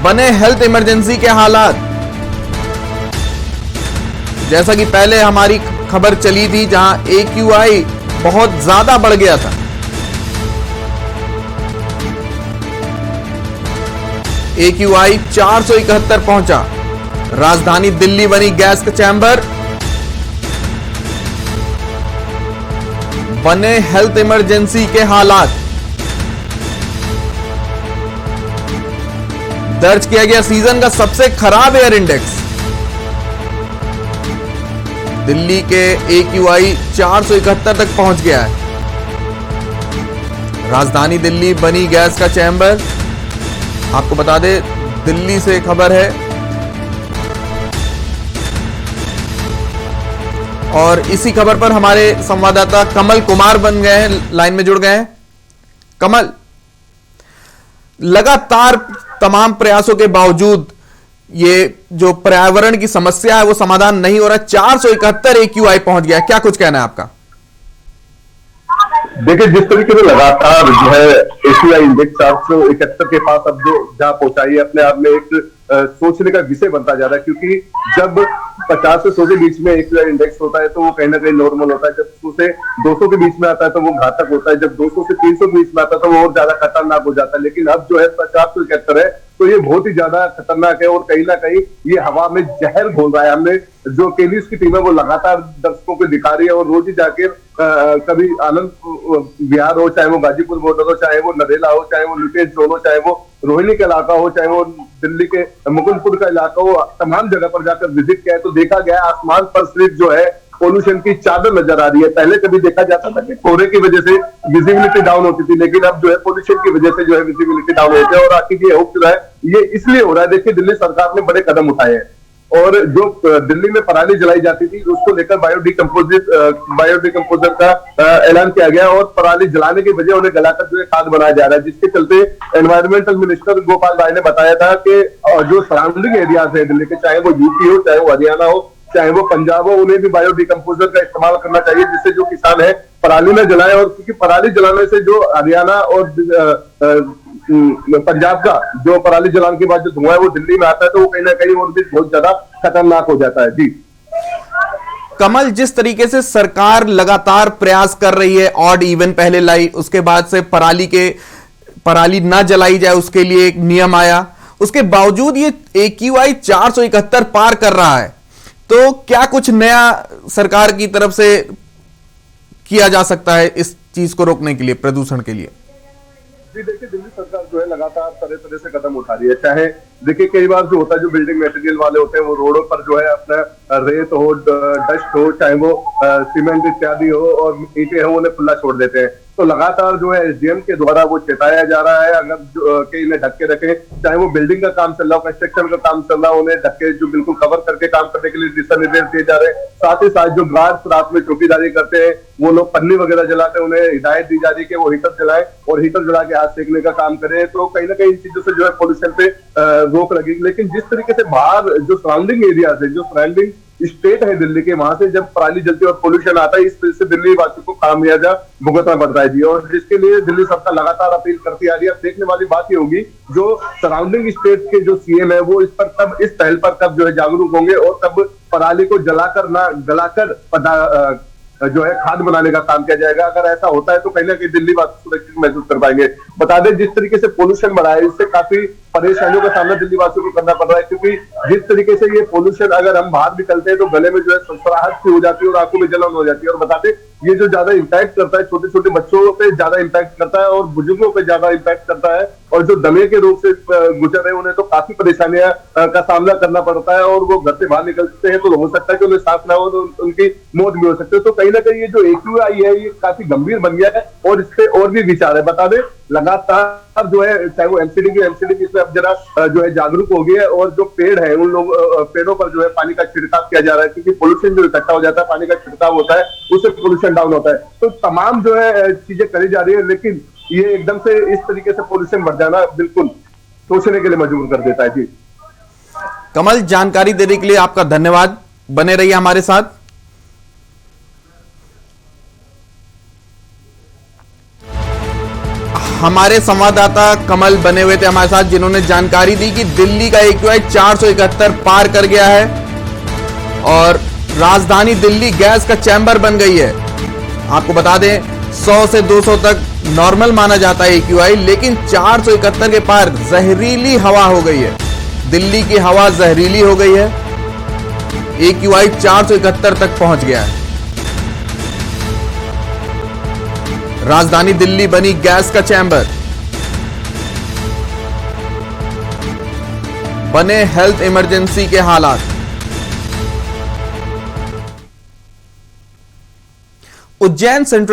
बने health emergency के हालात। जैसा कि पहले हमारी खबर चली थी जहां AQI बहुत ज्यादा बढ़ गया था। AQI 471 पहुंचा। राजधानी दिल्ली बनी गैस का चैम्बर। बने हेल्थ इमरजेंसी के हालात। दर्ज किया गया सीजन का सबसे खराब एयर इंडेक्स। दिल्ली के AQI 471 तक पहुंच गया है। राजधानी दिल्ली बनी गैस का चैम्बर। आपको बता दें, दिल्ली से खबर है और इसी खबर पर हमारे संवाददाता कमल कुमार बन गए हैं, लाइन में जुड़ गए हैं। कमल, लगातार तमाम प्रयासों के बावजूद ये जो पर्यावरण की समस्या है वो समाधान नहीं हो रहा। 471 AQI पहुंच गया, क्या कुछ कहना है आपका? देखिए, जिस तरीके से लगातार जो है AQI इंडेक्स 471 के पास अब जो जहां पहुंचा है, अपने आप में एक सोचने का विषय बनता जा रहा है, क्योंकि जब 50 से 100 के बीच में AQI इंडेक्स होता है तो वो कहीं ना कहीं नॉर्मल होता है। जब 100 से 200 के बीच में आता है तो वो घातक होता है। जब 200 से 300 के बीच में आता है तो वो और ज्यादा खतरनाक हो जाता है। लेकिन अब जो है 471 है तो ये बहुत ही ज्यादा खतरनाक है और कहीं ना कहीं ये हवा में जहर घोल रहा है। हमने जो केलीस की टीम है वो लगातार दर्शकों को दिखा रही है और रोज ही जाके कभी आनंद विहार हो, चाहे वो गाजीपुर बॉर्डर हो, चाहे वो नरेला हो, चाहे वो लुटेन जोन हो, चाहे वो रोहिणी का इलाका हो, चाहे वो दिल्ली के मुकुंदपुर का इलाका हो, तमाम जगह पर जाकर विजिट किया है तो देखा गया आसमान पर सिर्फ जो है पोल्यूशन की चादर नजर आ रही है। पहले कभी देखा जाता था कि कोहरे की वजह से विजिबिलिटी डाउन होती थी, लेकिन अब जो है पोल्यूशन की वजह से जो है विजिबिलिटी डाउन होती है और आखिर ये हो रहा है, ये इसलिए हो रहा है। देखिए, दिल्ली सरकार ने बड़े कदम उठाए हैं और जो दिल्ली में पराली जलाई जाती थी उसको लेकर बायोडिकम्पोजर का ऐलान किया गया और पराली जलाने की वजह उन्हें गलाकर जो है खाद बनाया जा रहा है, जिसके चलते एनवायरमेंटल मिनिस्टर गोपाल राय ने बताया था कि जो सराउंडिंग एरियाज है दिल्ली के, चाहे वो यूपी हो, चाहे वो हरियाणा हो, चाहे वो पंजाब हो, उन्हें भी बायोडिकम्पोजर का इस्तेमाल करना चाहिए, जिससे जो किसान है पराली न जलाए। और क्योंकि पराली जलाने से जो हरियाणा और पंजाब का जो पराली जलाने के बाद जो धुआं है वो दिल्ली में आता है तो वो कहीं ना कहीं और भी बहुत ज्यादा खतरनाक हो जाता है। जी कमल, जिस तरीके से सरकार लगातार प्रयास कर रही है, ऑड इवन पहले लाई, उसके बाद से पराली ना जलाई जाए उसके लिए एक नियम आया, उसके बावजूद ये AQI 471 पार कर रहा है, तो क्या कुछ नया सरकार की तरफ से किया जा सकता है इस चीज को रोकने के लिए, प्रदूषण के लिए? जी देखिए, दिल्ली सरकार जो है लगातार तरह तरह से कदम उठा रही है। चाहे देखिए कई बार जो होता है, जो बिल्डिंग मटेरियल वाले होते हैं वो रोडों पर जो है अपना रेत हो, डस्ट हो, चाहे वो सीमेंट इत्यादि हो और ईंटें हो, उन्हें खुला छोड़ देते हैं। तो लगातार जो है SDM के द्वारा वो चेताया जा रहा है अगर कि इन्हें ढक के रखें। चाहे वो बिल्डिंग का काम चल रहा हो, कंस्ट्रक्शन का काम चल रहा हो, उन्हें ढक के जो बिल्कुल कवर करके काम करने के लिए दिशा निर्देश दिए जा रहे हैं। साथ ही साथ जो गार्ड्स रात में चौकीदारी करते हैं वो लोग पन्नी वगैरह जलाते हैं, उन्हें हिदायत दी जा रही है कि वो हीटर जलाएं और हीटर जला के हाथ सेकने का काम करें। तो कहीं ना कहीं इन चीजों से जो है पोल्यूशन पे रोक लगेगी। लेकिन जिस तरीके से बाहर जो सराउंडिंग एरियाज है, जो सराउंडिंग स्टेट है दिल्ली के, वहां से जब पराली जलती है और पोल्यूशन आता है, इस वजह से दिल्ली वासियों को खामियाजा भुगतना पड़ता है जी। और जिसके लिए दिल्ली सरकार लगातार अपील करती आ रही है। अब देखने वाली बात ये होगी जो सराउंडिंग स्टेट के जो CM है वो इस पहल पर कब जो है जागरूक होंगे और कब पराली को गलाकर जो है खाद बनाने का काम किया जाएगा। अगर ऐसा होता है तो कहीं ना कहीं दिल्ली वासी सुरक्षित महसूस कर पाएंगे। बता दें, जिस तरीके से पोल्यूशन बढ़ा है इससे काफी परेशानियों का सामना दिल्ली वासियों को करना पड़ रहा है, क्योंकि जिस तरीके से ये पोल्यूशन अगर हम बाहर निकलते हैं तो गले में जो है सनसनाहट सी हो जाती है और आंखों में जलन हो जाती है। और बताते ये जो ज्यादा इंपैक्ट करता है छोटे छोटे बच्चों पे ज्यादा इंपैक्ट करता है और बुजुर्गों पे ज्यादा इंपैक्ट करता है। और जो दमे के रोग से गुजर रहे हैं उन्हें तो काफी परेशानियां का सामना करना पड़ता है और वो घर से बाहर निकलते हैं तो हो सकता है कि उन्हें सांस ना हो तो उनकी मौत भी हो सकती है। तो कहीं ना कहीं ये जो AQI है ये काफी गंभीर बन गया है और इससे और भी विचार है। बता दें, लगातार जो है चाहे वो MCD इसमें अब जरा जो है जागरूक हो गया है और जो पेड़ है उन लोग पेड़ों पर जो है पानी का छिड़काव किया जा रहा है, क्योंकि पोल्यूशन जो इकट्ठा हो जाता है, पानी का छिड़काव होता है, उससे पोल्यूशन डाउन होता है। तो तमाम जो है चीजें करी जा रही है, लेकिन ये एकदम से इस तरीके से पोल्यूशन बढ़ जाना बिल्कुल सोचने के लिए मजबूर कर देता है। जी कमल, जानकारी देने के लिए आपका धन्यवाद, बने रहिए हमारे साथ। हमारे संवाददाता कमल बने हुए थे हमारे साथ, जिन्होंने जानकारी दी कि दिल्ली का AQI 471 पार कर गया है और राजधानी दिल्ली गैस का चैम्बर बन गई है। आपको बता दें 100 से 200 तक नॉर्मल माना जाता है AQI, लेकिन 471 के पार जहरीली हवा हो गई है। दिल्ली की हवा जहरीली हो गई है, AQI 471 तक पहुंच गया है। राजधानी दिल्ली बनी गैस का चैम्बर, बने हेल्थ इमरजेंसी के हालात। उज्जैन सेंट्रल